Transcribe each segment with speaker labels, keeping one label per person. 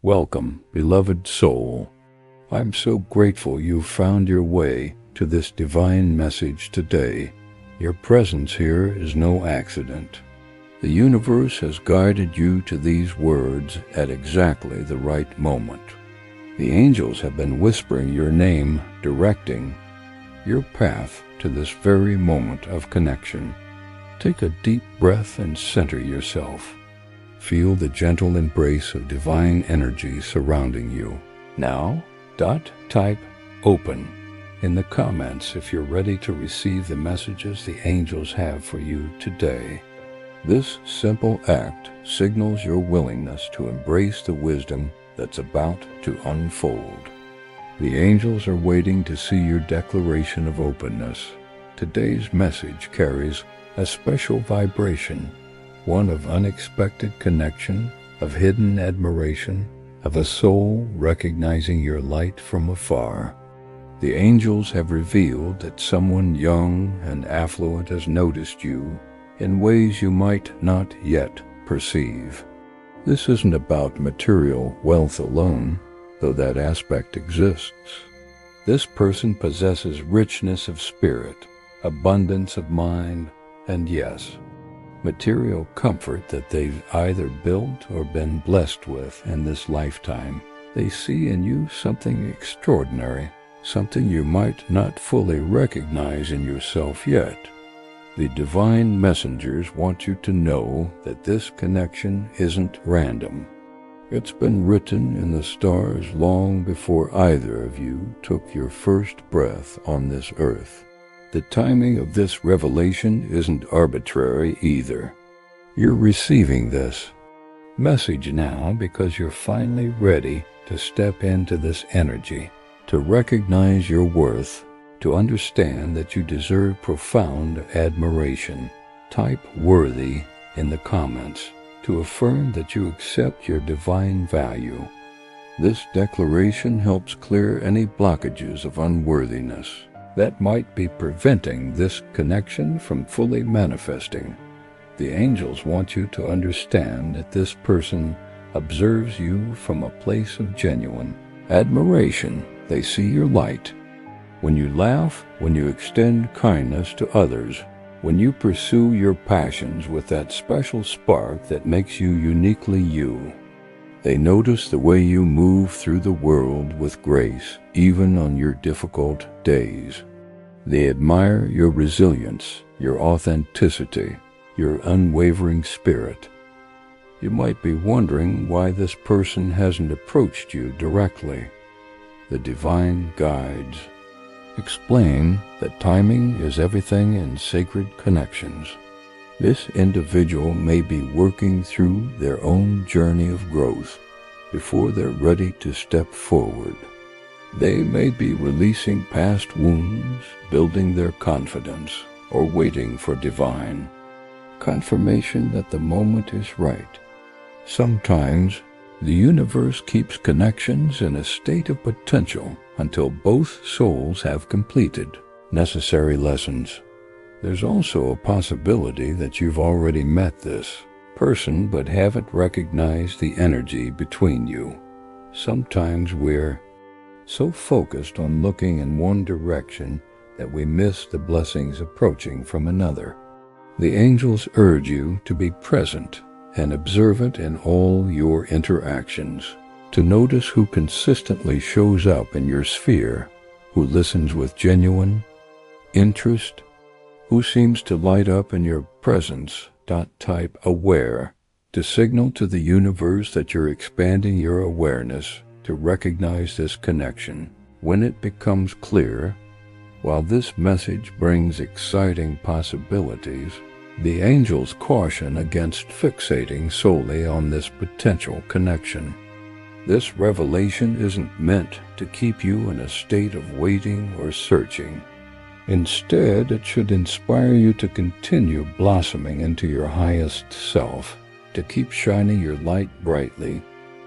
Speaker 1: Welcome, beloved soul. I'm so grateful you've found your way to this divine message today. Your presence here is no accident. The universe has guided you to these words at exactly the right moment. The angels have been whispering your name, directing your path to this very moment of connection. Take a deep breath and center yourself. Feel the gentle embrace of divine energy surrounding you. Now, type open in the comments if you're ready to receive the messages the angels have for you today. This simple act signals your willingness to embrace the wisdom that's about to unfold. The angels are waiting to see your declaration of openness. Today's message carries a special vibration, one of unexpected connection, of hidden admiration, of a soul recognizing your light from afar. The angels have revealed that someone young and affluent has noticed you in ways you might not yet perceive. This isn't about material wealth alone, though that aspect exists. This person possesses richness of spirit, abundance of mind, and yes, material comfort that they've either built or been blessed with in this lifetime. They see in you something extraordinary, something you might not fully recognize in yourself yet. The divine messengers want you to know that this connection isn't random. It's been written in the stars long before either of you took your first breath on this earth. The timing of this revelation isn't arbitrary either. You're receiving this message now because you're finally ready to step into this energy, to recognize your worth, to understand that you deserve profound admiration. Type worthy in the comments to affirm that you accept your divine value. This declaration helps clear any blockages of unworthiness that might be preventing this connection from fully manifesting. The angels want you to understand that this person observes you from a place of genuine admiration. They see your light. When you laugh, when you extend kindness to others, when you pursue your passions with that special spark that makes you uniquely you. They notice the way you move through the world with grace, even on your difficult days. They admire your resilience, your authenticity, your unwavering spirit. You might be wondering why this person hasn't approached you directly. The divine guides explain that timing is everything in sacred connections. This individual may be working through their own journey of growth before they're ready to step forward. They may be releasing past wounds, building their confidence, or waiting for divine confirmation that the moment is right. Sometimes the universe keeps connections in a state of potential until both souls have completed necessary lessons. There's also a possibility that you've already met this person but haven't recognized the energy between you. Sometimes we're so focused on looking in one direction that we miss the blessings approaching from another. The angels urge you to be present and observant in all your interactions, to notice who consistently shows up in your sphere, who listens with genuine interest, who seems to light up in your presence. Type aware to signal to the universe that you're expanding your awareness to recognize this connection. When it becomes clear, while this message brings exciting possibilities, the angels caution against fixating solely on this potential connection. This revelation isn't meant to keep you in a state of waiting or searching. Instead, it should inspire you to continue blossoming into your highest self, to keep shining your light brightly,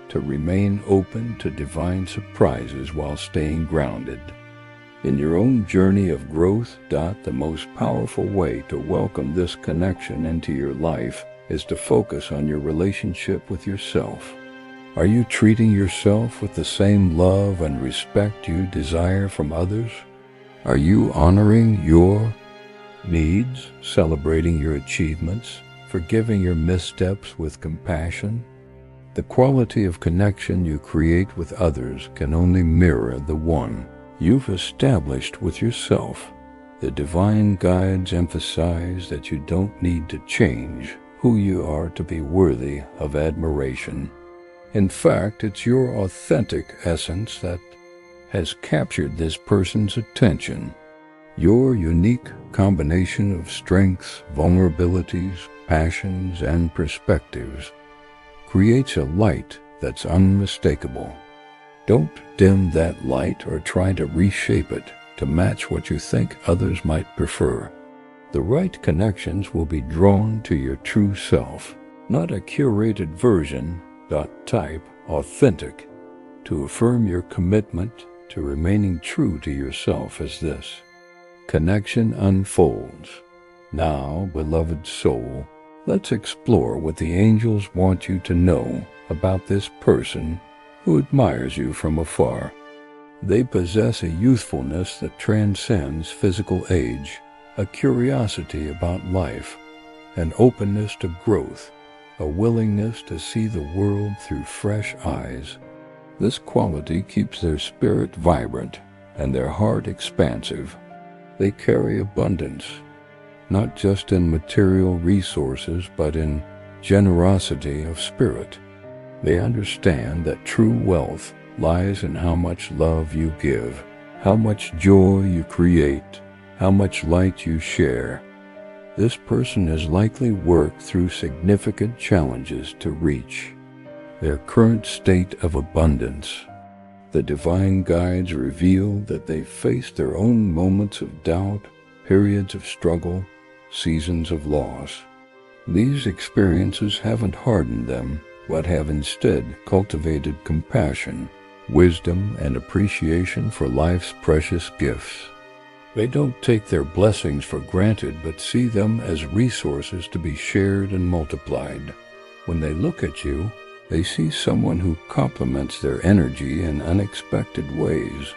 Speaker 1: to remain open to divine surprises while staying grounded in your own journey of growth. The most powerful way to welcome this connection into your life is to focus on your relationship with yourself. Are you treating yourself with the same love and respect you desire from others? Are you honoring your needs, celebrating your achievements, forgiving your missteps with compassion? The quality of connection you create with others can only mirror the one you've established with yourself. The divine guides emphasize that you don't need to change who you are to be worthy of admiration. In fact, it's your authentic essence that has captured this person's attention. Your unique combination of strengths, vulnerabilities, passions, and perspectives creates a light that's unmistakable. Don't dim that light or try to reshape it to match what you think others might prefer. The right connections will be drawn to your true self, not a curated version. Type authentic to affirm your commitment to remaining true to yourself as this. Connection unfolds. Now, beloved soul, let's explore what the angels want you to know about this person who admires you from afar. They possess a youthfulness that transcends physical age, a curiosity about life, an openness to growth, a willingness to see the world through fresh eyes. This quality keeps their spirit vibrant and their heart expansive. They carry abundance, not just in material resources, but in generosity of spirit. They understand that true wealth lies in how much love you give, how much joy you create, how much light you share. This person has likely worked through significant challenges to reach their current state of abundance. The divine guides reveal that they faced their own moments of doubt, periods of struggle, seasons of loss. These experiences haven't hardened them, but have instead cultivated compassion, wisdom, and appreciation for life's precious gifts. They don't take their blessings for granted, but see them as resources to be shared and multiplied. When they look at you, they see someone who complements their energy in unexpected ways.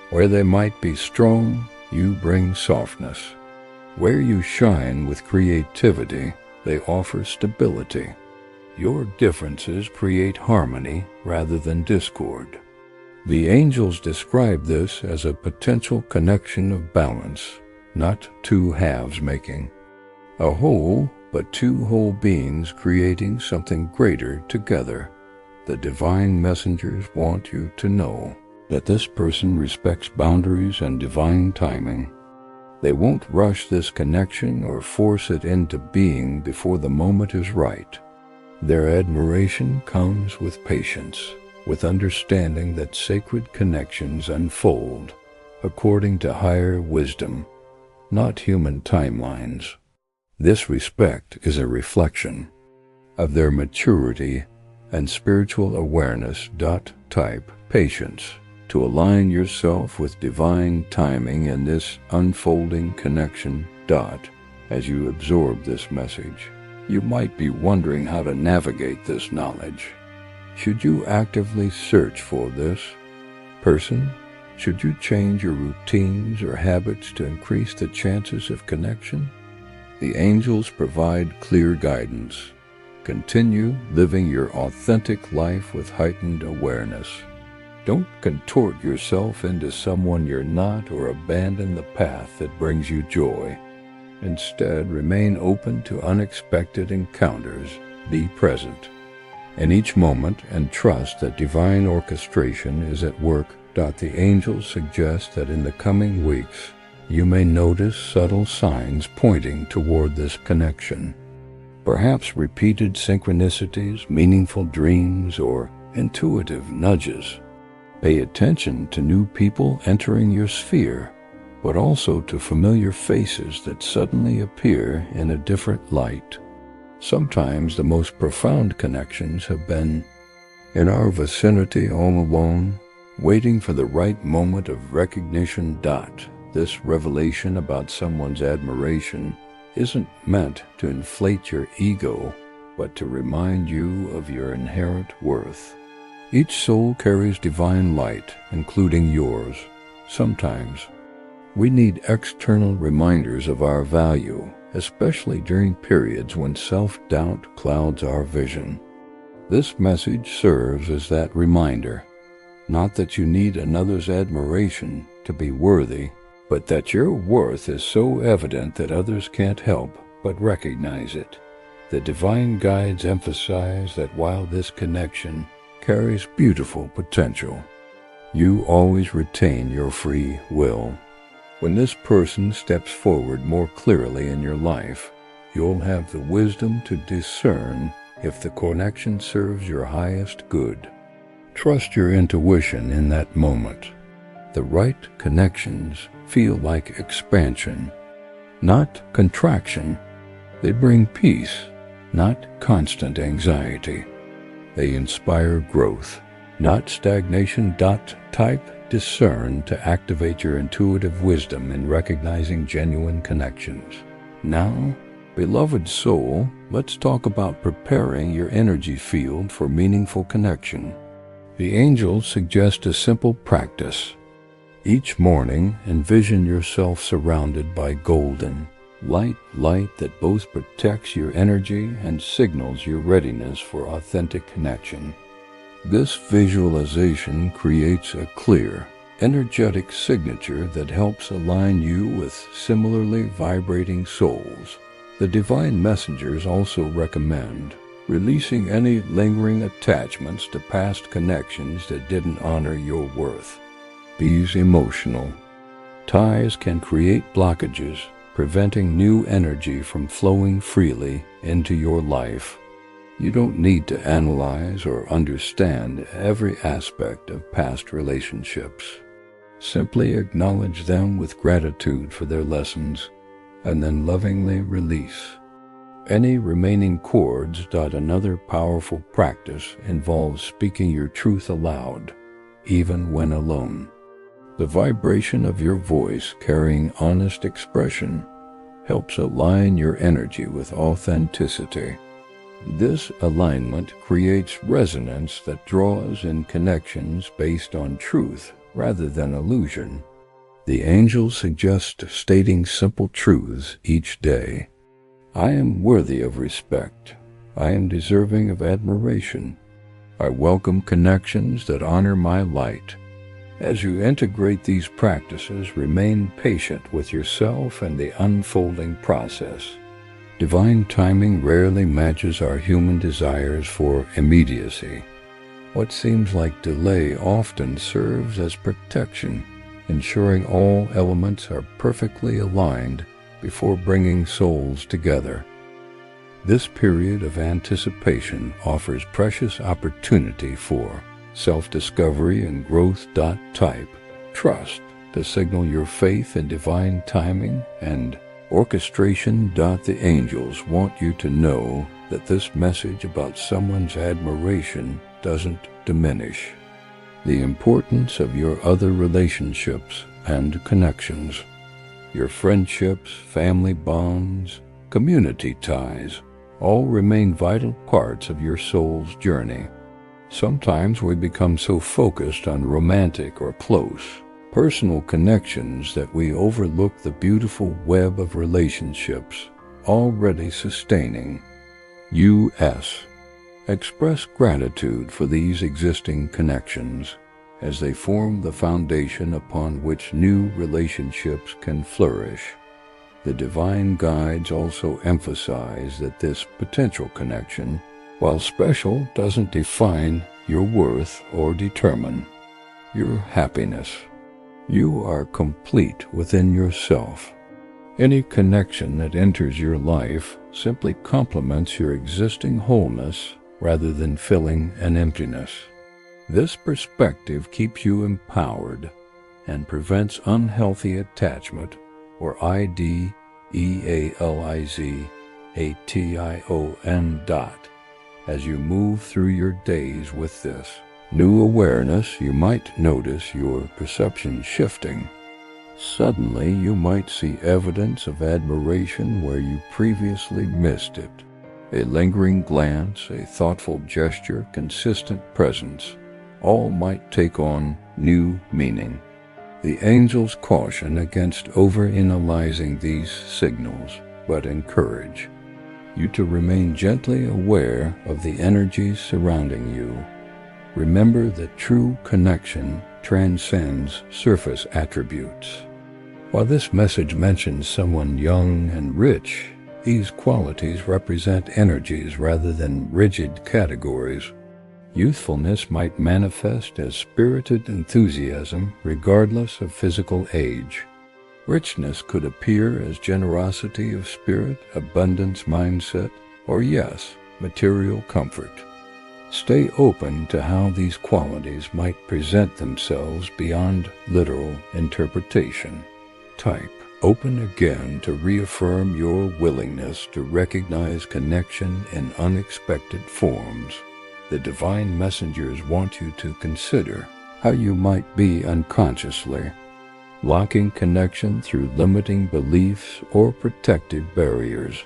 Speaker 1: Where they might be strong, you bring softness. Where you shine with creativity, they offer stability. Your differences create harmony rather than discord. The angels describe this as a potential connection of balance, not two halves making a whole, but two whole beings creating something greater together. The divine messengers want you to know that this person respects boundaries and divine timing. They won't rush this connection or force it into being before the moment is right. Their admiration comes with patience, with understanding that sacred connections unfold according to higher wisdom, not human timelines. This respect is a reflection of their maturity and spiritual awareness. Type patience to align yourself with divine timing in this unfolding connection. As you absorb this message, you might be wondering how to navigate this knowledge. Should you actively search for this person? Should you change your routines or habits to increase the chances of connection? The angels provide clear guidance. Continue living your authentic life with heightened awareness. Don't contort yourself into someone you're not or abandon the path that brings you joy. Instead, remain open to unexpected encounters. Be present in each moment and trust that divine orchestration is at work. The angels suggest that in the coming weeks, you may notice subtle signs pointing toward this connection. Perhaps repeated synchronicities, meaningful dreams, or intuitive nudges. Pay attention to new people entering your sphere, but also to familiar faces that suddenly appear in a different light. Sometimes the most profound connections have been in our vicinity all along, waiting for the right moment of recognition. This revelation about someone's admiration isn't meant to inflate your ego, but to remind you of your inherent worth. Each soul carries divine light, including yours. Sometimes, we need external reminders of our value, especially during periods when self-doubt clouds our vision. This message serves as that reminder, not that you need another's admiration to be worthy, but that your worth is so evident that others can't help but recognize it. The divine guides emphasize that while this connection carries beautiful potential, you always retain your free will. When this person steps forward more clearly in your life, you'll have the wisdom to discern if the connection serves your highest good. Trust your intuition in that moment. The right connections feel like expansion, not contraction. They bring peace, not constant anxiety. They inspire growth, not stagnation. Type discern to activate your intuitive wisdom in recognizing genuine connections. Now, beloved soul, let's talk about preparing your energy field for meaningful connection. The angels suggest a simple practice. Each morning, envision yourself surrounded by golden, light that both protects your energy and signals your readiness for authentic connection. This visualization creates a clear, energetic signature that helps align you with similarly vibrating souls. The divine messengers also recommend releasing any lingering attachments to past connections that didn't honor your worth. These emotional ties can create blockages, preventing new energy from flowing freely into your life. You don't need to analyze or understand every aspect of past relationships. Simply acknowledge them with gratitude for their lessons, and then lovingly release any remaining cords. Another powerful practice involves speaking your truth aloud, even when alone. The vibration of your voice carrying honest expression helps align your energy with authenticity. This alignment creates resonance that draws in connections based on truth rather than illusion. The angels suggest stating simple truths each day. I am worthy of respect. I am deserving of admiration. I welcome connections that honor my light. As you integrate these practices, remain patient with yourself and the unfolding process. Divine timing rarely matches our human desires for immediacy. What seems like delay often serves as protection, ensuring all elements are perfectly aligned before bringing souls together. This period of anticipation offers precious opportunity for self-discovery and growth. Type trust to signal your faith in divine timing and orchestration. The angels want you to know that this message about someone's admiration doesn't diminish the importance of your other relationships and connections. Your friendships, family bonds, community ties all remain vital parts of your soul's journey. Sometimes we become so focused on romantic or close, personal connections that we overlook the beautiful web of relationships already sustaining us. Express gratitude for these existing connections, as they form the foundation upon which new relationships can flourish. The divine guides also emphasize that this potential connection, while special, doesn't define your worth or determine your happiness. You are complete within yourself. Any connection that enters your life simply complements your existing wholeness rather than filling an emptiness. This perspective keeps you empowered and prevents unhealthy attachment, or idealization. As you move through your days with this new awareness, you might notice your perception shifting. Suddenly, you might see evidence of admiration where you previously missed it. A lingering glance, a thoughtful gesture, consistent presence. all might take on new meaning. The angels caution against overanalyzing these signals, but encourage you to remain gently aware of the energies surrounding you. Remember that true connection transcends surface attributes. While this message mentions someone young and rich, these qualities represent energies rather than rigid categories. Youthfulness might manifest as spirited enthusiasm regardless of physical age. Richness could appear as generosity of spirit, abundance mindset, or yes, material comfort. Stay open to how these qualities might present themselves beyond literal interpretation. Type open again to reaffirm your willingness to recognize connection in unexpected forms. The divine messengers want you to consider how you might be unconsciously blocking connection through limiting beliefs or protective barriers.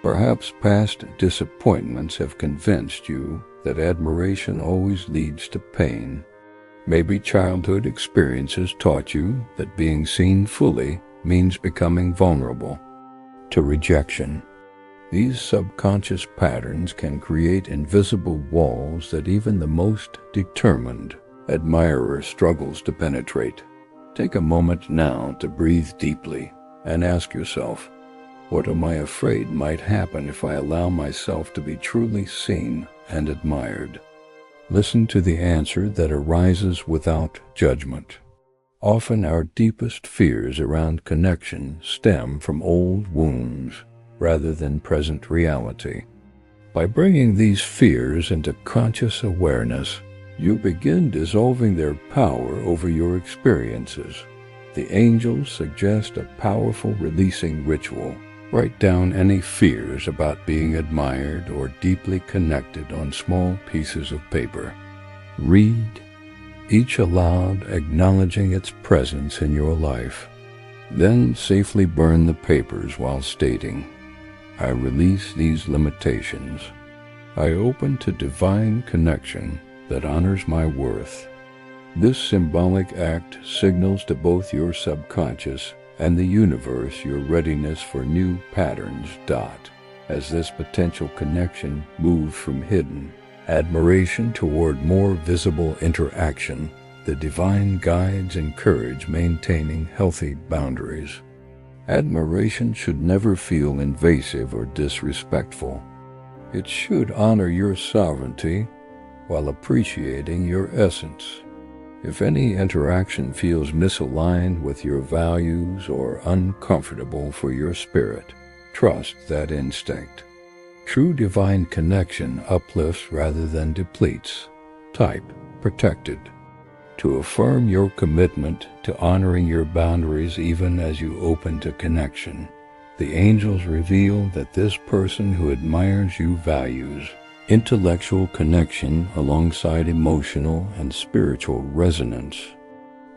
Speaker 1: Perhaps past disappointments have convinced you that admiration always leads to pain. Maybe childhood experiences taught you that being seen fully means becoming vulnerable to rejection. These subconscious patterns can create invisible walls that even the most determined admirer struggles to penetrate. Take a moment now to breathe deeply and ask yourself, what am I afraid might happen if I allow myself to be truly seen and admired? Listen to the answer that arises without judgment. Often our deepest fears around connection stem from old wounds rather than present reality. By bringing these fears into conscious awareness, you begin dissolving their power over your experiences. The angels suggest a powerful releasing ritual. Write down any fears about being admired or deeply connected on small pieces of paper. Read each aloud, acknowledging its presence in your life. Then safely burn the papers while stating, I release these limitations. I open to divine connection that honors my worth. This symbolic act signals to both your subconscious and the universe your readiness for new patterns. As this potential connection moves from hidden admiration toward more visible interaction, the divine guides encourage maintaining healthy boundaries. Admiration should never feel invasive or disrespectful. It should honor your sovereignty while appreciating your essence. If any interaction feels misaligned with your values or uncomfortable for your spirit, trust that instinct. True divine connection uplifts rather than depletes. Type protected. To affirm your commitment to honoring your boundaries even as you open to connection, the angels reveal that this person who admires you values intellectual connection alongside emotional and spiritual resonance.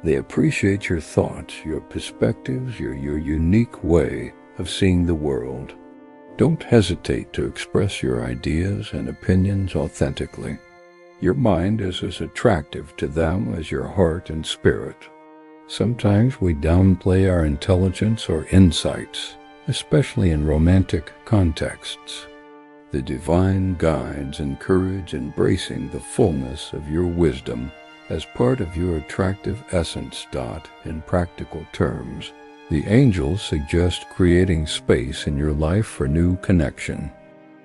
Speaker 1: They appreciate your thoughts, your perspectives, your unique way of seeing the world. Don't hesitate to express your ideas and opinions authentically. Your mind is as attractive to them as your heart and spirit. Sometimes we downplay our intelligence or insights, especially in romantic contexts. The divine guides encourage embracing the fullness of your wisdom as part of your attractive essence. In practical terms, the angels suggest creating space in your life for new connection.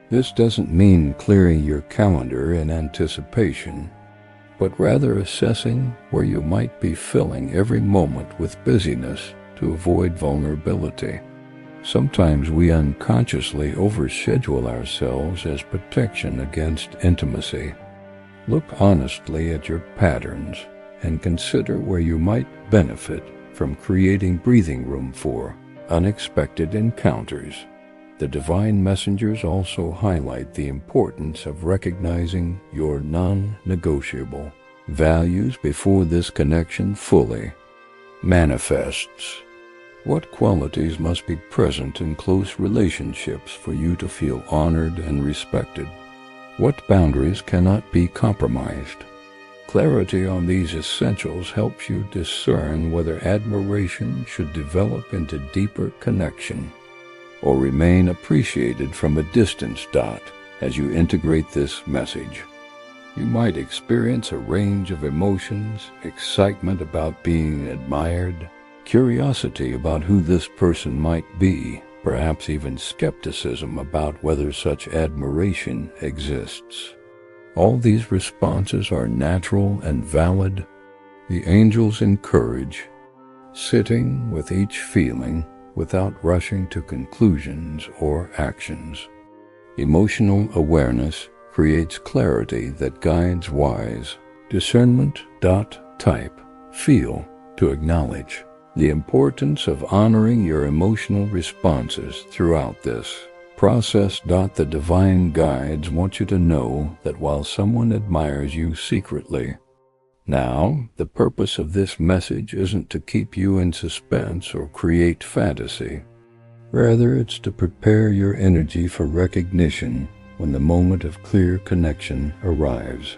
Speaker 1: This doesn't mean clearing your calendar in anticipation, but rather assessing where you might be filling every moment with busyness to avoid vulnerability. Sometimes we unconsciously overschedule ourselves as protection against intimacy. Look honestly at your patterns and consider where you might benefit from creating breathing room for unexpected encounters. The divine messengers also highlight the importance of recognizing your non-negotiable values before this connection fully manifests. What qualities must be present in close relationships for you to feel honored and respected? What boundaries cannot be compromised? Clarity on these essentials helps you discern whether admiration should develop into deeper connection or remain appreciated from a distance. As you integrate this message, you might experience a range of emotions: excitement about being admired, curiosity about who this person might be, perhaps even skepticism about whether such admiration exists. All these responses are natural and valid. The angels encourage sitting with each feeling without rushing to conclusions or actions. Emotional awareness creates clarity that guides wise discernment. Type feel to acknowledge the importance of honoring your emotional responses throughout this process. The divine guides want you to know that while someone admires you secretly, now, the purpose of this message isn't to keep you in suspense or create fantasy. Rather, it's to prepare your energy for recognition when the moment of clear connection arrives.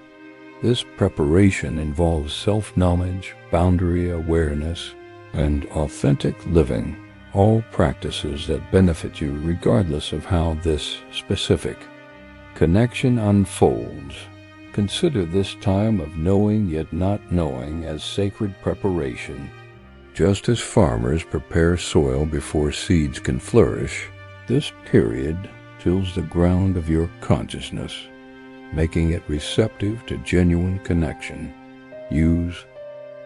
Speaker 1: This preparation involves self-knowledge, boundary awareness, and authentic living, all practices that benefit you regardless of how this specific connection unfolds. Consider this time of knowing yet not knowing as sacred preparation. Just as farmers prepare soil before seeds can flourish, this period tills the ground of your consciousness, making it receptive to genuine connection. Use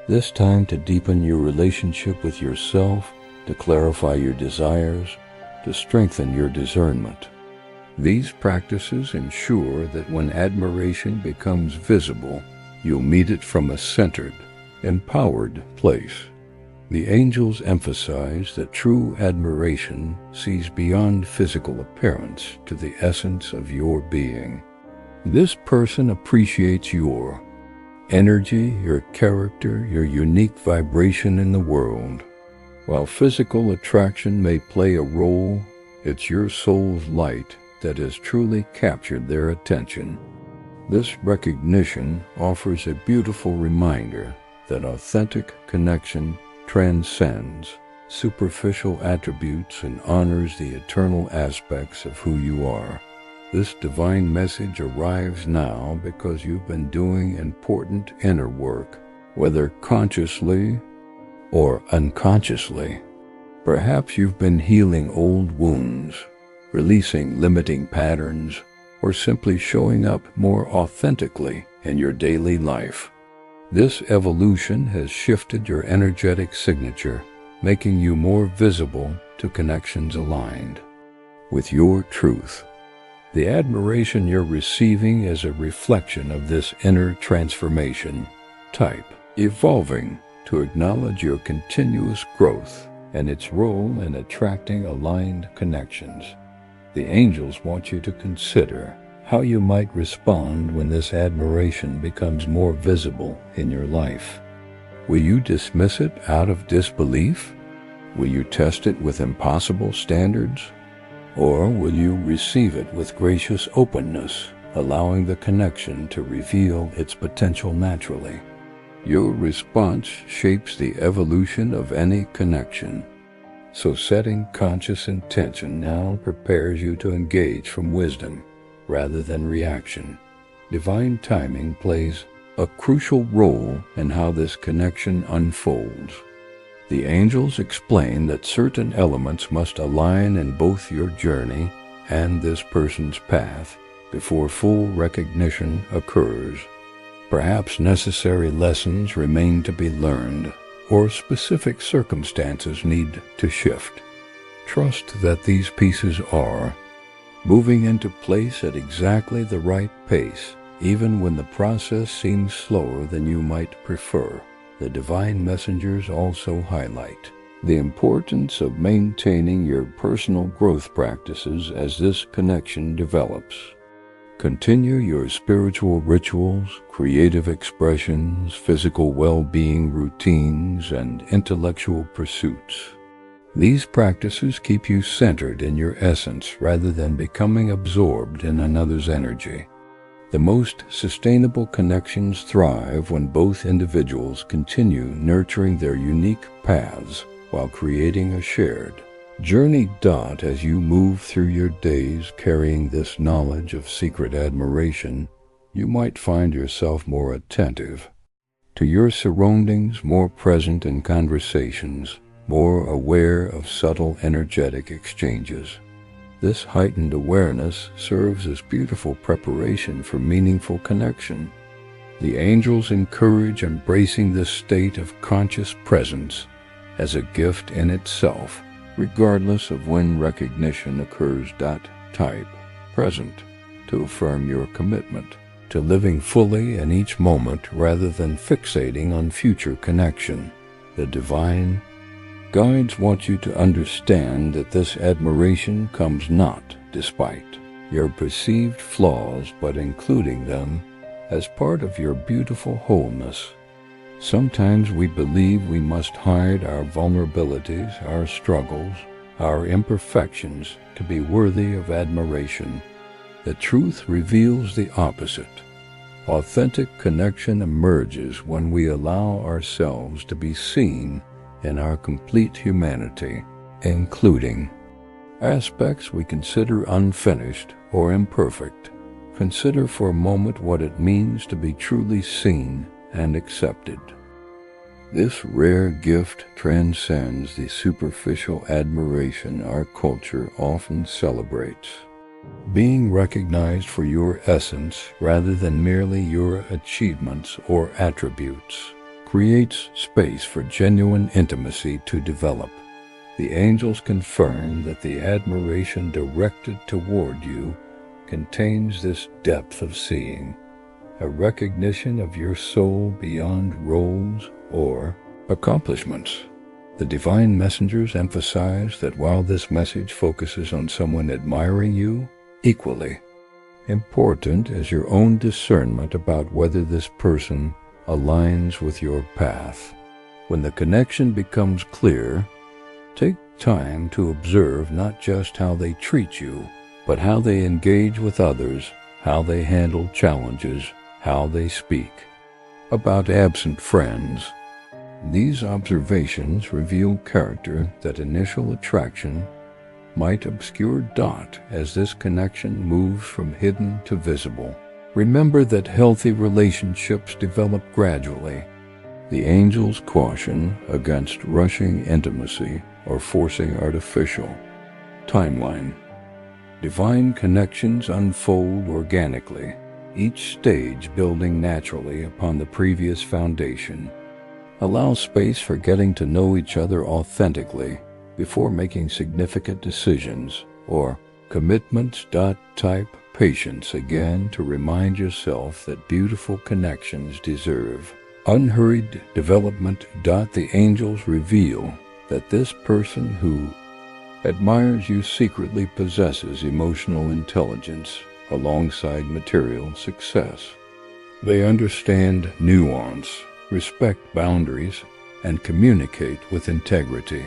Speaker 1: this time to deepen your relationship with yourself, to clarify your desires, to strengthen your discernment. These practices ensure that when admiration becomes visible, you'll meet it from a centered, empowered place. The angels emphasize that true admiration sees beyond physical appearance to the essence of your being. This person appreciates your energy, your character, your unique vibration in the world. While physical attraction may play a role, it's your soul's light that has truly captured their attention. This recognition offers a beautiful reminder that authentic connection transcends superficial attributes and honors the eternal aspects of who you are. This divine message arrives now because you've been doing important inner work, whether consciously or unconsciously. Perhaps you've been healing old wounds, releasing limiting patterns, or simply showing up more authentically in your daily life. This evolution has shifted your energetic signature, making you more visible to connections aligned with your truth. The admiration you're receiving is a reflection of this inner transformation. Type evolving to acknowledge your continuous growth and its role in attracting aligned connections. The angels want you to consider how you might respond when this admiration becomes more visible in your life. Will you dismiss it out of disbelief? Will you test it with impossible standards? Or will you receive it with gracious openness, allowing the connection to reveal its potential naturally? Your response shapes the evolution of any connection. So setting conscious intention now prepares you to engage from wisdom rather than reaction. Divine timing plays a crucial role in how this connection unfolds. The angels explain that certain elements must align in both your journey and this person's path before full recognition occurs. Perhaps necessary lessons remain to be learned, or specific circumstances need to shift. Trust that these pieces are moving into place at exactly the right pace, even when the process seems slower than you might prefer. The divine messengers also highlight the importance of maintaining your personal growth practices as this connection develops. Continue your spiritual rituals, creative expressions, physical well-being routines, and intellectual pursuits. These practices keep you centered in your essence rather than becoming absorbed in another's energy. The most sustainable connections thrive when both individuals continue nurturing their unique paths while creating a shared journey. As you move through your days carrying this knowledge of secret admiration, you might find yourself more attentive to your surroundings, more present in conversations, more aware of subtle energetic exchanges. This heightened awareness serves as beautiful preparation for meaningful connection. The angels encourage embracing this state of conscious presence as a gift in itself, regardless of when recognition occurs. Type present to affirm your commitment to living fully in each moment rather than fixating on future connection. The divine guides want you to understand that this admiration comes not despite your perceived flaws, but including them as part of your beautiful wholeness. Sometimes we believe we must hide our vulnerabilities, our struggles, our imperfections to be worthy of admiration. The truth reveals the opposite. Authentic connection emerges when we allow ourselves to be seen in our complete humanity, including aspects we consider unfinished or imperfect. Consider for a moment what it means to be truly seen and accepted. This rare gift transcends the superficial admiration our culture often celebrates. Being recognized for your essence rather than merely your achievements or attributes creates space for genuine intimacy to develop. The angels confirm that the admiration directed toward you contains this depth of seeing, a recognition of your soul beyond roles or accomplishments. The divine messengers emphasize that while this message focuses on someone admiring you, equally important is your own discernment about whether this person aligns with your path. When the connection becomes clear, take time to observe not just how they treat you, but how they engage with others, how they handle challenges, how they speak. About absent friends, these observations reveal character that initial attraction might obscure. As this connection moves from hidden to visible, remember that healthy relationships develop gradually. The angels caution against rushing intimacy or forcing artificial timeline. Divine connections unfold organically, each stage building naturally upon the previous foundation. Allow space for getting to know each other authentically before making significant decisions or commitments. Type patience again to remind yourself that beautiful connections deserve unhurried development. The angels reveal that this person who admires you secretly possesses emotional intelligence alongside material success. They understand nuance, respect boundaries, and communicate with integrity.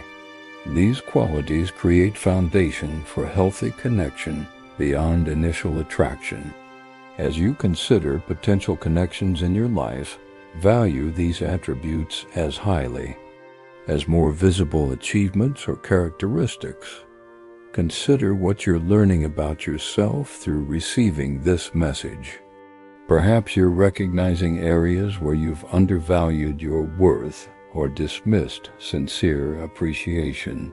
Speaker 1: These qualities create foundation for healthy connection beyond initial attraction. As you consider potential connections in your life, value these attributes as highly as more visible achievements or characteristics. Consider what you're learning about yourself through receiving this message. Perhaps you're recognizing areas where you've undervalued your worth or dismissed sincere appreciation.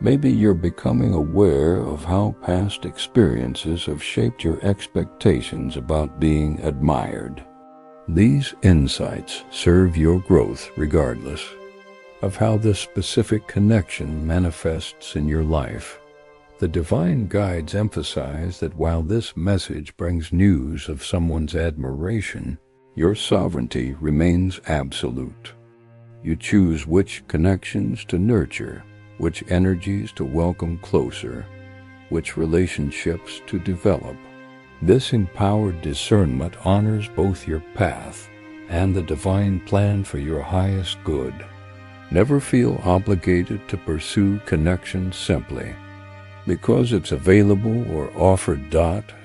Speaker 1: Maybe you're becoming aware of how past experiences have shaped your expectations about being admired. These insights serve your growth regardless of how this specific connection manifests in your life. The divine guides emphasize that while this message brings news of someone's admiration, your sovereignty remains absolute. You choose which connections to nurture, which energies to welcome closer, which relationships to develop. This empowered discernment honors both your path and the divine plan for your highest good. Never feel obligated to pursue connections simply because it's available or offered.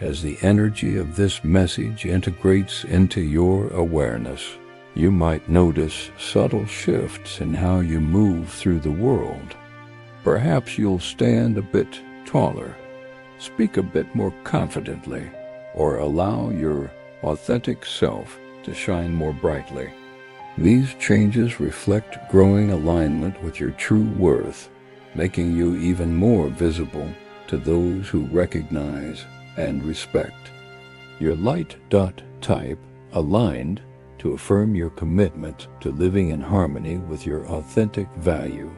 Speaker 1: As the energy of this message integrates into your awareness, you might notice subtle shifts in how you move through the world. Perhaps you'll stand a bit taller, speak a bit more confidently, or allow your authentic self to shine more brightly. These changes reflect growing alignment with your true worth, making you even more visible to those who recognize and respect. Your light type aligned to affirm your commitment to living in harmony with your authentic value.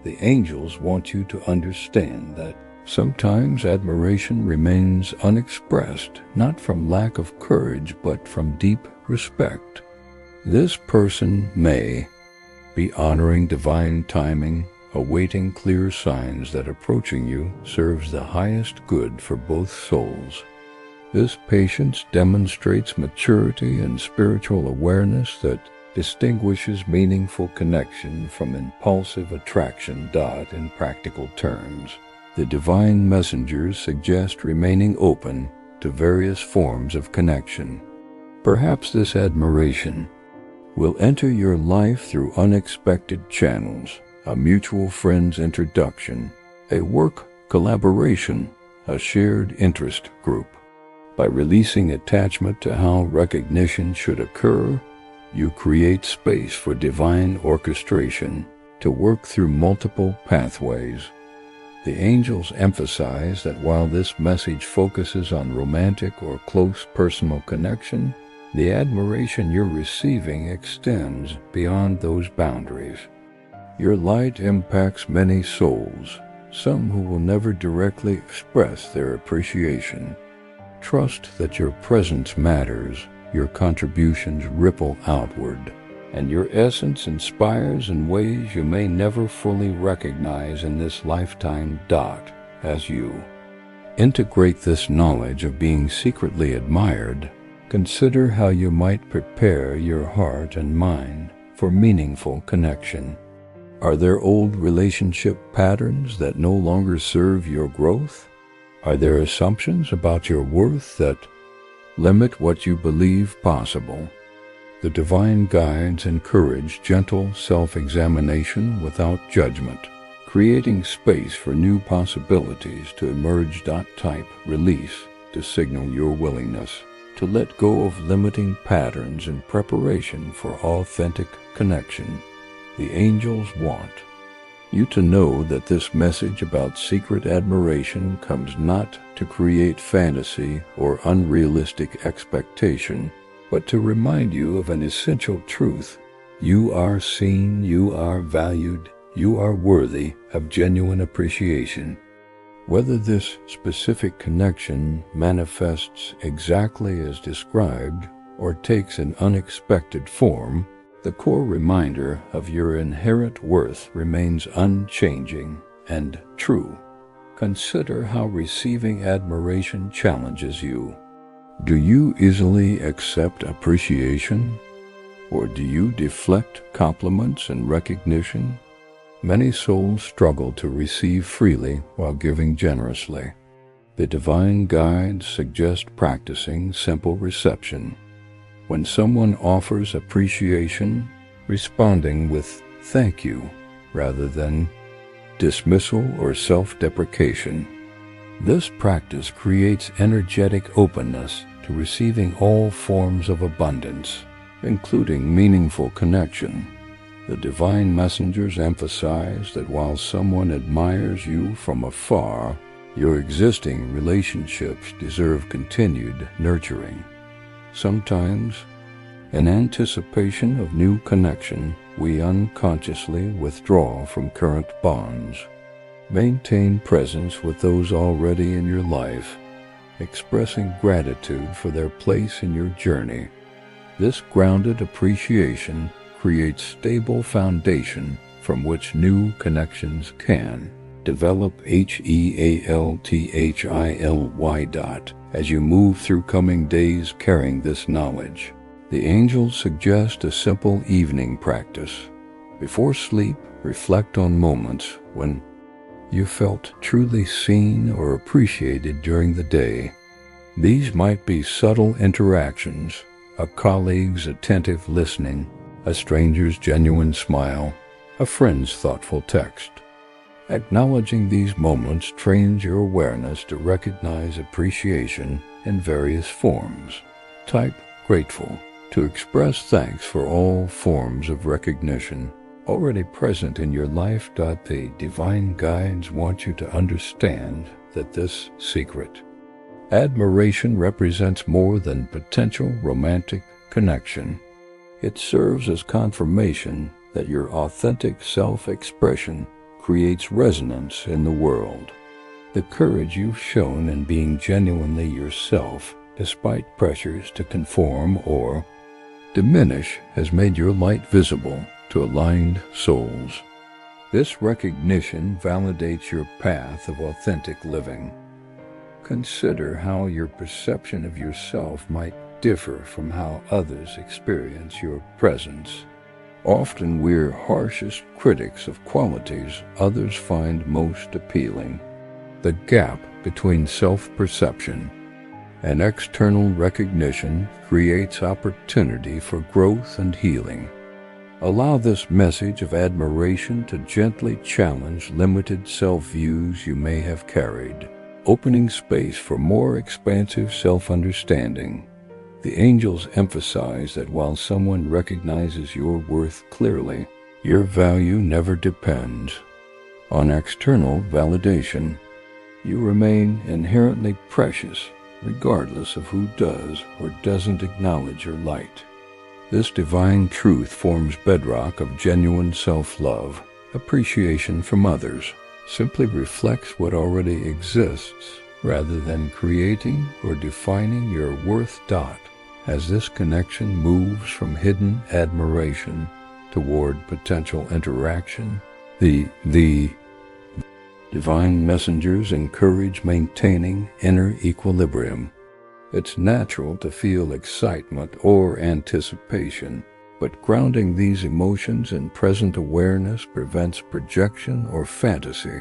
Speaker 1: The angels want you to understand that sometimes admiration remains unexpressed, not from lack of courage, but from deep respect. This person may be honoring divine timing, awaiting clear signs that approaching you serves the highest good for both souls. This patience demonstrates maturity and spiritual awareness that distinguishes meaningful connection from impulsive attraction. In practical terms, the divine messengers suggest remaining open to various forms of connection. Perhaps this admiration will enter your life through unexpected channels, a mutual friend's introduction, a work collaboration, a shared interest group. By releasing attachment to how recognition should occur, you create space for divine orchestration to work through multiple pathways. The angels emphasize that while this message focuses on romantic or close personal connection, the admiration you're receiving extends beyond those boundaries. Your light impacts many souls, some who will never directly express their appreciation. Trust that your presence matters, your contributions ripple outward, and your essence inspires in ways you may never fully recognize in this lifetime. As you integrate this knowledge of being secretly admired, consider how you might prepare your heart and mind for meaningful connection. Are there old relationship patterns that no longer serve your growth? Are there assumptions about your worth that limit what you believe possible? The divine guides encourage gentle self-examination without judgment, creating space for new possibilities to emerge. Type release to signal your willingness to let go of limiting patterns in preparation for authentic connection. The angels want you to know that this message about secret admiration comes not to create fantasy or unrealistic expectation, but to remind you of an essential truth. You are seen, you are valued, you are worthy of genuine appreciation. Whether this specific connection manifests exactly as described or takes an unexpected form, the core reminder of your inherent worth remains unchanging and true. Consider how receiving admiration challenges you. Do you easily accept appreciation, or do you deflect compliments and recognition? Many souls struggle to receive freely while giving generously. The divine guides suggest practicing simple reception. When someone offers appreciation, responding with "thank you" rather than dismissal or self-deprecation. This practice creates energetic openness to receiving all forms of abundance, including meaningful connection. The divine messengers emphasize that while someone admires you from afar, your existing relationships deserve continued nurturing. Sometimes, in anticipation of new connection, we unconsciously withdraw from current bonds. Maintain presence with those already in your life, expressing gratitude for their place in your journey. This grounded appreciation creates stable foundation from which new connections can develop. HEALTHILY. As you move through coming days carrying this knowledge, the angels suggest a simple evening practice. Before sleep, reflect on moments when you felt truly seen or appreciated during the day. These might be subtle interactions, a colleague's attentive listening, a stranger's genuine smile, a friend's thoughtful text. Acknowledging these moments trains your awareness to recognize appreciation in various forms. Type grateful to express thanks for all forms of recognition already present in your life. The divine guides want you to understand that this secret admiration represents more than potential romantic connection. It serves as confirmation that your authentic self-expression creates resonance in the world. The courage you've shown in being genuinely yourself, despite pressures to conform or diminish, has made your light visible to aligned souls. This recognition validates your path of authentic living. Consider how your perception of yourself might differ from how others experience your presence. Often we're harshest critics of qualities others find most appealing. The gap between self-perception and external recognition creates opportunity for growth and healing. Allow this message of admiration to gently challenge limited self-views you may have carried, opening space for more expansive self-understanding. The angels emphasize that while someone recognizes your worth clearly, your value never depends on external validation. You remain inherently precious, regardless of who does or doesn't acknowledge your light. This divine truth forms bedrock of genuine self-love. Appreciation from others simply reflects what already exists, rather than creating or defining your worth. As this connection moves from hidden admiration toward potential interaction, the divine messengers encourage maintaining inner equilibrium. It's natural to feel excitement or anticipation, but grounding these emotions in present awareness prevents projection or fantasy.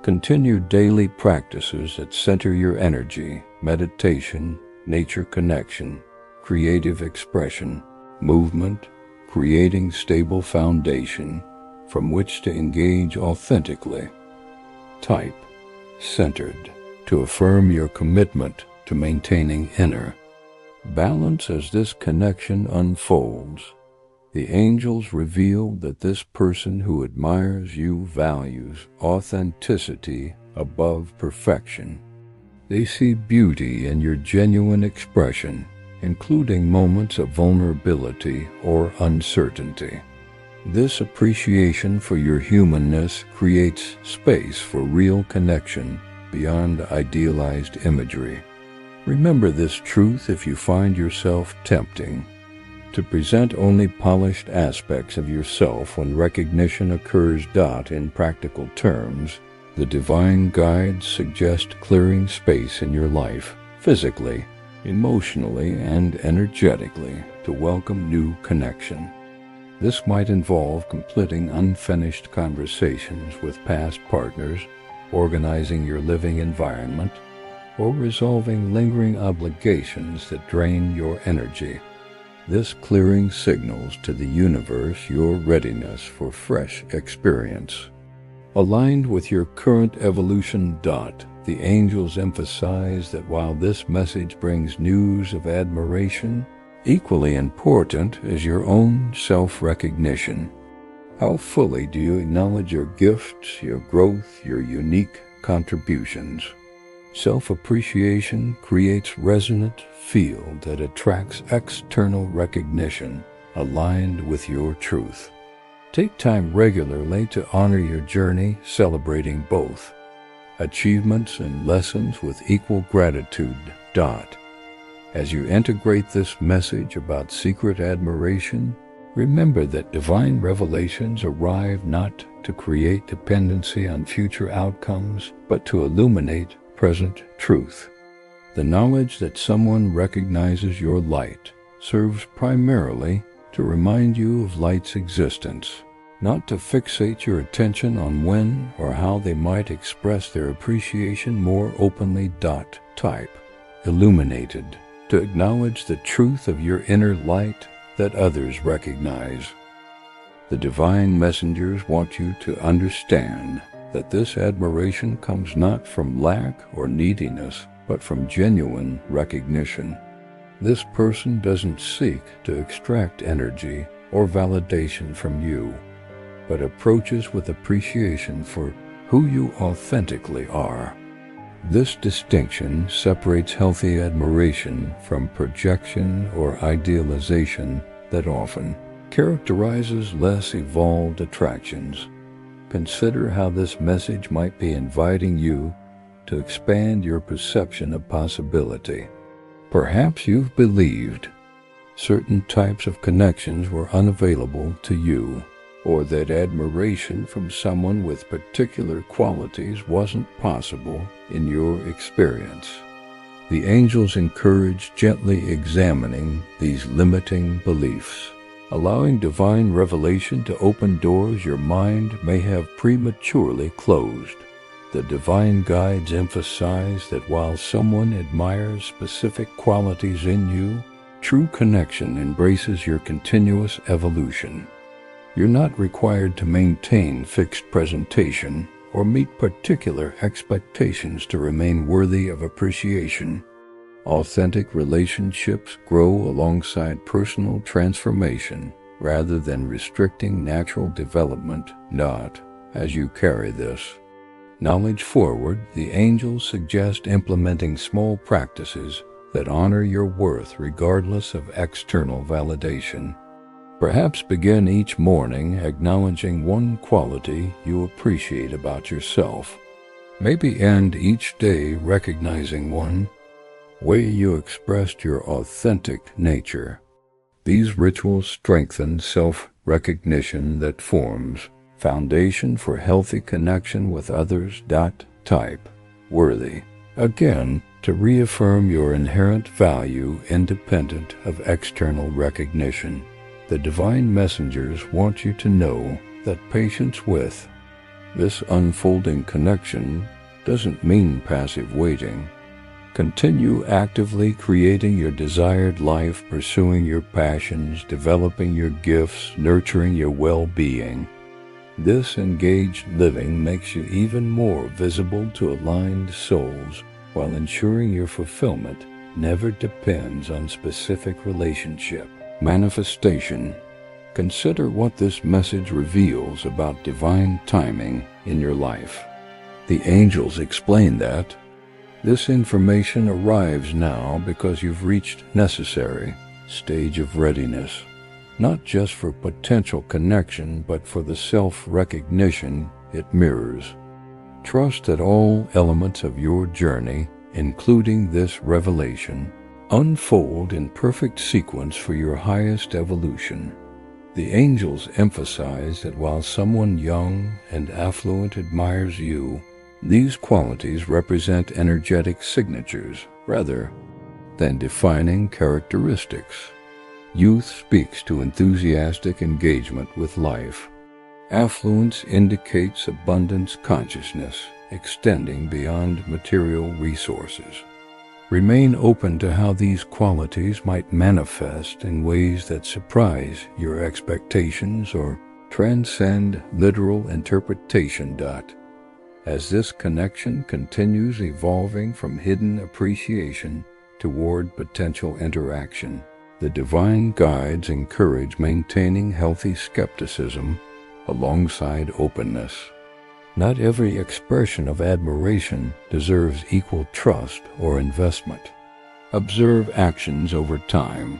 Speaker 1: Continue daily practices that center your energy: meditation, nature connection, creative expression, movement, creating stable foundation from which to engage authentically. Type centered to affirm your commitment to maintaining inner balance. As this connection unfolds, the angels reveal that this person who admires you values authenticity above perfection. They see beauty in your genuine expression, including moments of vulnerability or uncertainty. This appreciation for your humanness creates space for real connection beyond idealized imagery. Remember this truth if you find yourself tempting to present only polished aspects of yourself when recognition occurs. In practical terms, the divine guides suggest clearing space in your life, physically, emotionally, and energetically, to welcome new connection. This might involve completing unfinished conversations with past partners, organizing your living environment, or resolving lingering obligations that drain your energy. This clearing signals to the universe your readiness for fresh experience. Aligned with your current evolution. The angels emphasize that while this message brings news of admiration, equally important is your own self-recognition. How fully do you acknowledge your gifts, your growth, your unique contributions? Self-appreciation creates resonant field that attracts external recognition aligned with your truth. Take time regularly to honor your journey, celebrating both achievements and lessons with equal gratitude. As you integrate this message about secret admiration, remember that divine revelations arrive not to create dependency on future outcomes, but to illuminate present truth. The knowledge that someone recognizes your light serves primarily to remind you of light's existence, not to fixate your attention on when or how they might express their appreciation more openly. Type illuminated, to acknowledge the truth of your inner light that others recognize. The divine messengers want you to understand that this admiration comes not from lack or neediness, but from genuine recognition. This person doesn't seek to extract energy or validation from you, but approaches with appreciation for who you authentically are. This distinction separates healthy admiration from projection or idealization that often characterizes less evolved attractions. Consider how this message might be inviting you to expand your perception of possibility. Perhaps you've believed certain types of connections were unavailable to you, or that admiration from someone with particular qualities wasn't possible in your experience. The angels encourage gently examining these limiting beliefs, allowing divine revelation to open doors your mind may have prematurely closed. The divine guides emphasize that while someone admires specific qualities in you, true connection embraces your continuous evolution. You're not required to maintain fixed presentation or meet particular expectations to remain worthy of appreciation. Authentic relationships grow alongside personal transformation rather than restricting natural development. As you carry this knowledge forward, the angels suggest implementing small practices that honor your worth regardless of external validation. Perhaps begin each morning acknowledging one quality you appreciate about yourself. Maybe end each day recognizing one way you expressed your authentic nature. These rituals strengthen self-recognition that forms foundation for healthy connection with others. Type worthy, again, to reaffirm your inherent value independent of external recognition. The divine messengers want you to know that patience with this unfolding connection doesn't mean passive waiting. Continue actively creating your desired life, pursuing your passions, developing your gifts, nurturing your well-being. This engaged living makes you even more visible to aligned souls, while ensuring your fulfillment never depends on specific relationship. Manifestation. Consider what this message reveals about divine timing in your life. The angels explain that this information arrives now because you've reached necessary stage of readiness, not just for potential connection, but for the self-recognition it mirrors. Trust that all elements of your journey, including this revelation, unfold in perfect sequence for your highest evolution. The angels emphasize that while someone young and affluent admires you, these qualities represent energetic signatures rather than defining characteristics. Youth speaks to enthusiastic engagement with life. Affluence indicates abundance consciousness, extending beyond material resources. Remain open to how these qualities might manifest in ways that surprise your expectations or transcend literal interpretation. As this connection continues evolving from hidden appreciation toward potential interaction, the divine guides encourage maintaining healthy skepticism alongside openness. Not every expression of admiration deserves equal trust or investment. Observe actions over time.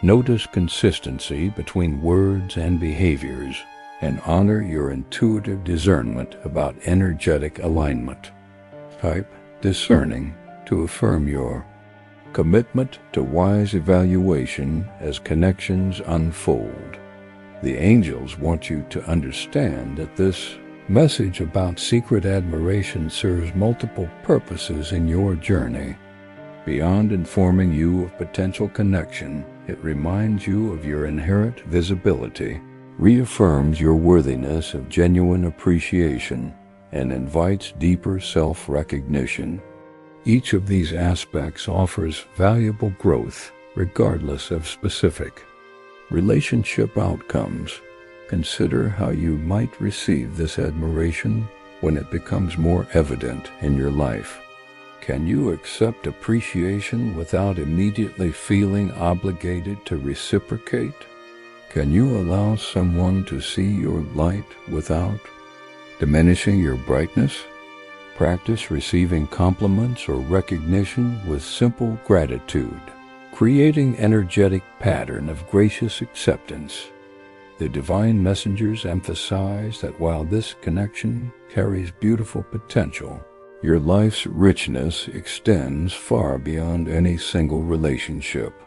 Speaker 1: Notice consistency between words and behaviors, and honor your intuitive discernment about energetic alignment. Type discerning to affirm your commitment to wise evaluation as connections unfold. The angels want you to understand that this message about secret admiration serves multiple purposes in your journey. Beyond informing you of potential connection, it reminds you of your inherent visibility reaffirms your worthiness of genuine appreciation, and invites deeper self-recognition. Each of these aspects offers valuable growth, regardless of specific relationship outcomes. Consider how you might receive this admiration when it becomes more evident in your life. Can you accept appreciation without immediately feeling obligated to reciprocate? Can you allow someone to see your light without diminishing your brightness? Practice receiving compliments or recognition with simple gratitude, creating an energetic pattern of gracious acceptance. The divine messengers emphasize that while this connection carries beautiful potential, your life's richness extends far beyond any single relationship.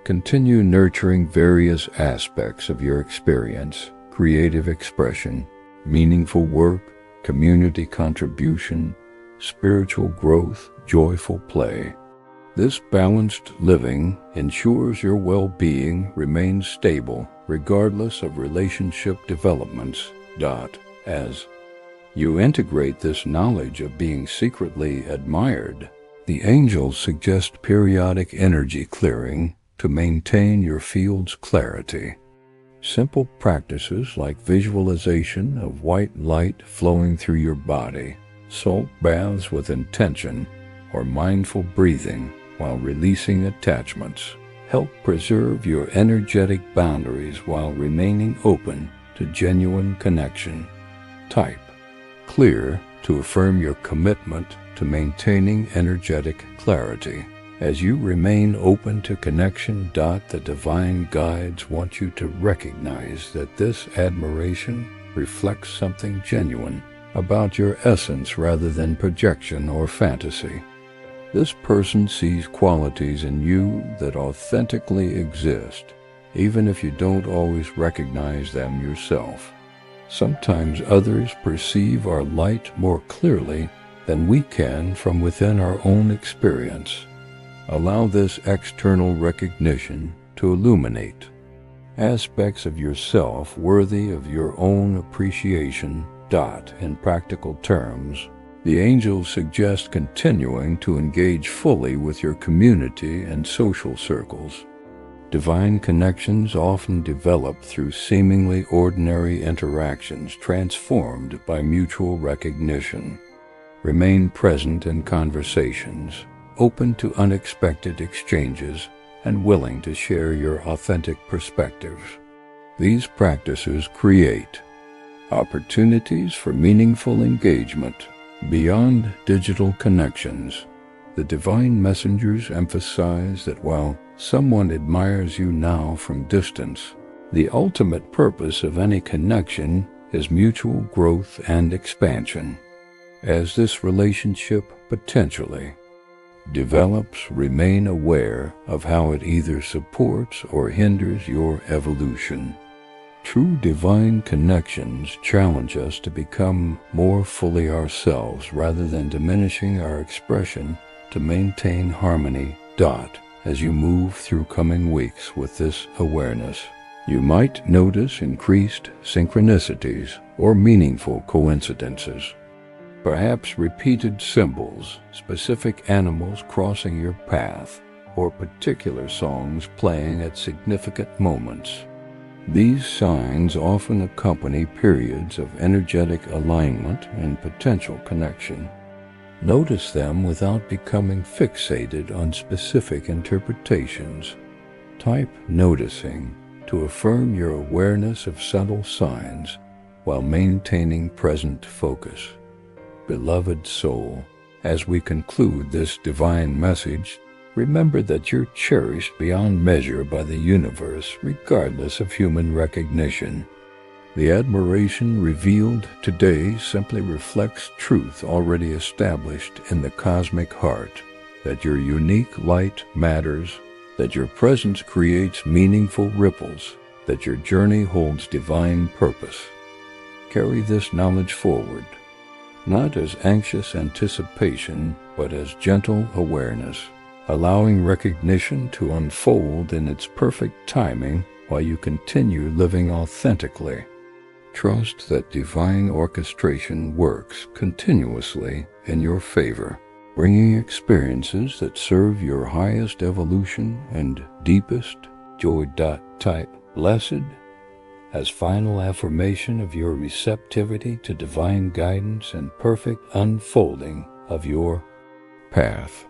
Speaker 1: Continue nurturing various aspects of your experience: creative expression, meaningful work, community contribution, spiritual growth, joyful play. This balanced living ensures your well-being remains stable regardless of relationship developments. As you integrate this knowledge of being secretly admired, the angels suggest periodic energy clearing to maintain your field's clarity. Simple practices like visualization of white light flowing through your body, salt baths with intention, or mindful breathing while releasing attachments help preserve your energetic boundaries while remaining open to genuine connection. Type clear to affirm your commitment to maintaining energetic clarity. As you remain open to connection, the divine guides want you to recognize that this admiration reflects something genuine about your essence rather than projection or fantasy. This person sees qualities in you that authentically exist, even if you don't always recognize them yourself. Sometimes others perceive our light more clearly than we can from within our own experience. Allow this external recognition to illuminate aspects of yourself worthy of your own appreciation. In practical terms, the angels suggest continuing to engage fully with your community and social circles. Divine connections often develop through seemingly ordinary interactions transformed by mutual recognition. Remain present in conversations, open to unexpected exchanges, and willing to share your authentic perspectives. These practices create opportunities for meaningful engagement beyond digital connections. The divine messengers emphasize that while someone admires you now from distance, the ultimate purpose of any connection is mutual growth and expansion. As this relationship potentially develops, remain aware of how it either supports or hinders your evolution. True divine connections challenge us to become more fully ourselves rather than diminishing our expression to maintain harmony. As you move through coming weeks with this awareness, you might notice increased synchronicities or meaningful coincidences. Perhaps repeated symbols, specific animals crossing your path, or particular songs playing at significant moments. These signs often accompany periods of energetic alignment and potential connection. Notice them without becoming fixated on specific interpretations. Type noticing to affirm your awareness of subtle signs while maintaining present focus. Beloved soul, as we conclude this divine message, remember that you're cherished beyond measure by the universe, regardless of human recognition. The admiration revealed today simply reflects truth already established in the cosmic heart, that your unique light matters, that your presence creates meaningful ripples, that your journey holds divine purpose. Carry this knowledge forward, not as anxious anticipation, but as gentle awareness, allowing recognition to unfold in its perfect timing while you continue living authentically. Trust that divine orchestration works continuously in your favor, bringing experiences that serve your highest evolution and deepest joy. Type blessed as final affirmation of your receptivity to divine guidance and perfect unfolding of your path.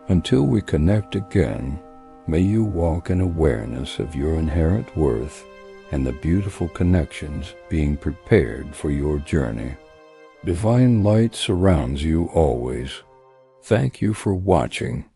Speaker 1: Until we connect again, may you walk in awareness of your inherent worth and the beautiful connections being prepared for your journey. Divine light surrounds you always. Thank you for watching.